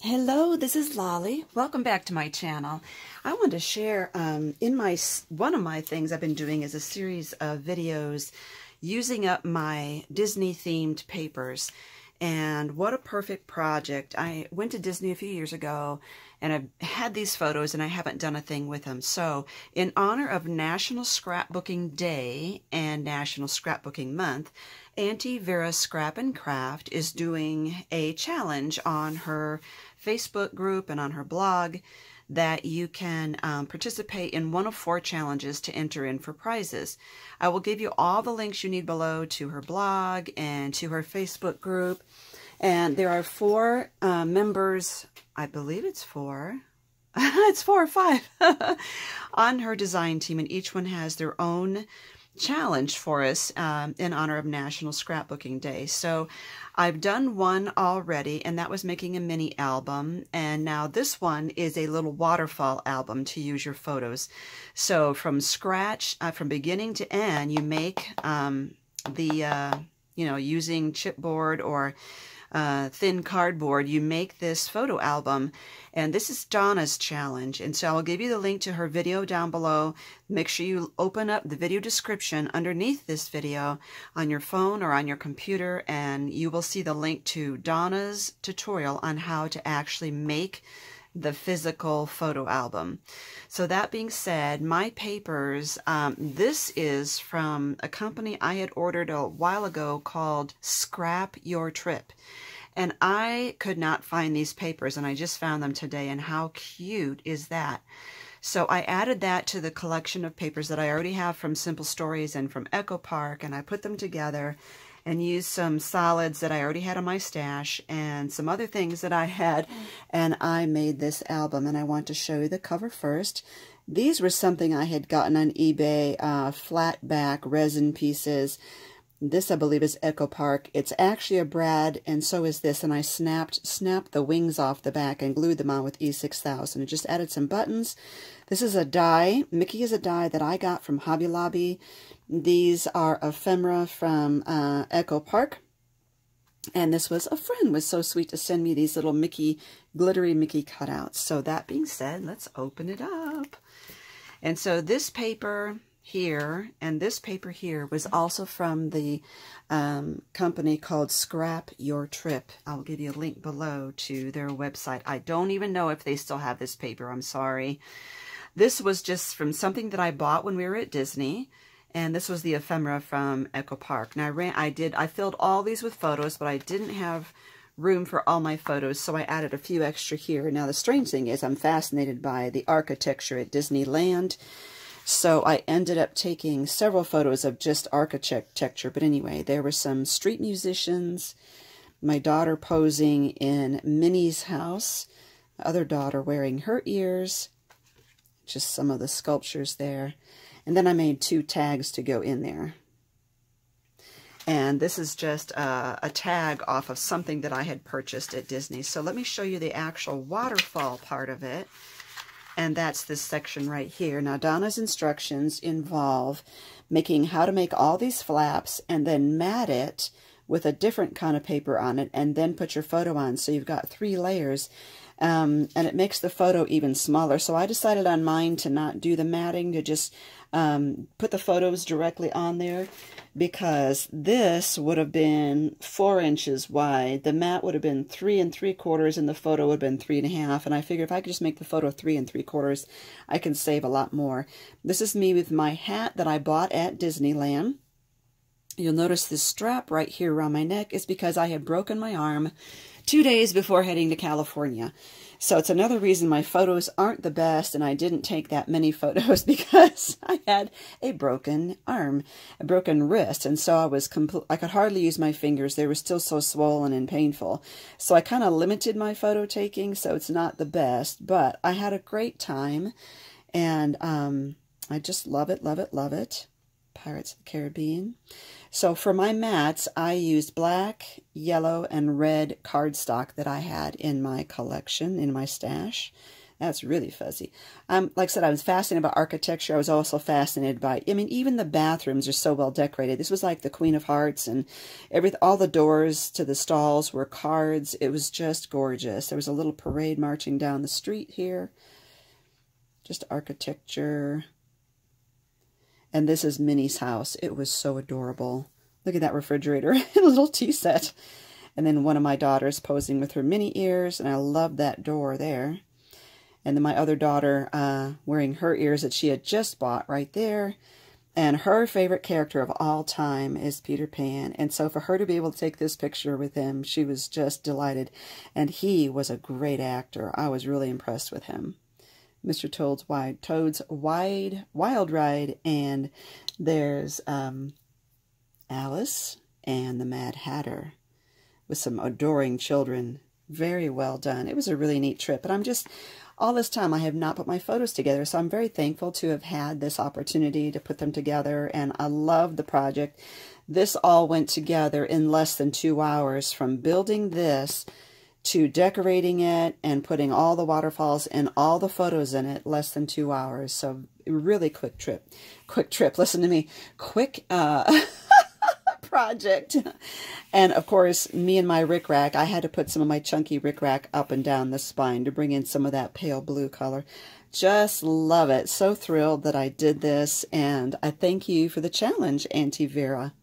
Hello, this is Lolly. Welcome back to my channel. I want to share one of my things I've been doing is a series of videos using up my Disney themed papers. And what a perfect project. I went to Disney a few years ago and I've had these photos and I haven't done a thing with them. So in honor of National Scrapbooking Day and National Scrapbooking Month, Auntie Vera Scrap and Craft is doing a challenge on her Facebook group and on her blog that you can participate in one of 4 challenges to enter in for prizes. I will give you all the links you need below to her blog and to her Facebook group. And there are 4 members, I believe it's 4. It's 4 or 5 on her design team, and each one has their own challenge for us in honor of National Scrapbooking Day. So I've done one already, and that was making a mini album, and now this one is a little waterfall album to use your photos. So from scratch, from beginning to end, you make using chipboard or thin cardboard, you make this photo album. And this is Donna's challenge, and so I'll give you the link to her video down below. Make sure you open up the video description underneath this video on your phone or on your computer, and you will see the link to Donna's tutorial on how to actually make the physical photo album. So that being said, my papers, this is from a company I had ordered a while ago called Scrap Your Trip. And I could not find these papers, and I just found them today, and how cute is that? So I added that to the collection of papers that I already have from Simple Stories and from Echo Park, and I put them together and used some solids that I already had on my stash and some other things that I had, and I made this album. And I want to show you the cover first. These were something I had gotten on eBay, flat back resin pieces. This, I believe, is Echo Park. It's actually a brad, and so is this, and I snapped the wings off the back and glued them on with E6000. I just added some buttons. This is a die. Mickey is a die that I got from Hobby Lobby. These are ephemera from Echo Park. And this was a friend was so sweet to send me these little Mickey, glittery Mickey cutouts. So that being said, let's open it up. And so this paper here and this paper here was also from the company called Scrap Your Trip. I'll give you a link below to their website. I don't even know if they still have this paper. I'm sorry. This was just from something that I bought when we were at Disney. And this was the ephemera from Echo Park. Now I filled all these with photos, but I didn't have room for all my photos, so I added a few extra here. Now the strange thing is I'm fascinated by the architecture at Disneyland. So I ended up taking several photos of just architecture. But anyway, there were some street musicians, my daughter posing in Minnie's house, the other daughter wearing her ears, just some of the sculptures there. And then I made 2 tags to go in there. And this is just a tag off of something that I had purchased at Disney. So let me show you the actual waterfall part of it. And that's this section right here. Now, Donna's instructions involve making how to make all these flaps and then mat it with a different kind of paper on it and then put your photo on. So you've got 3 layers. And it makes the photo even smaller. So I decided on mine to not do the matting, to just put the photos directly on there, because this would have been 4 inches wide. The mat would have been 3 3/4, and the photo would have been 3 1/2. And I figured if I could just make the photo 3 3/4, I can save a lot more. This is me with my hat that I bought at Disneyland. You'll notice this strap right here around my neck is because I had broken my arm 2 days before heading to California. So it's another reason my photos aren't the best, and I didn't take that many photos because I had a broken arm, a broken wrist, and so I could hardly use my fingers. They were still so swollen and painful. So I kind of limited my photo taking, so it's not the best, but I had a great time, and I just love it, love it, love it. Pirates of the Caribbean. So for my mats, I used black, yellow, and red cardstock that I had in my collection, in my stash. That's really fuzzy. Like I said, I was fascinated by architecture. I was also fascinated by, I mean, even the bathrooms are so well decorated. This was like the Queen of Hearts, and all the doors to the stalls were cards. It was just gorgeous. There was a little parade marching down the street here. Just architecture. And this is Minnie's house. It was so adorable. Look at that refrigerator and a little tea set. And then one of my daughters posing with her mini ears, and I love that door there. And then my other daughter wearing her ears that she had just bought right there. And her favorite character of all time is Peter Pan. And so for her to be able to take this picture with him, she was just delighted. And he was a great actor. I was really impressed with him. Mr. Toad's Wild Ride. And there's Alice and the Mad Hatter with some adoring children. Very well done. It was a really neat trip. But all this time I have not put my photos together, so I'm very thankful to have had this opportunity to put them together, and I love the project. This all went together in less than 2 hours, from building this to decorating it and putting all the waterfalls and all the photos in it, less than 2 hours. So really quick trip. Quick trip. Listen to me. Quick project. And of course, me and my rickrack, I had to put some of my chunky rickrack up and down the spine to bring in some of that pale blue color. Just love it. So thrilled that I did this, and I thank you for the challenge, Auntie Vera.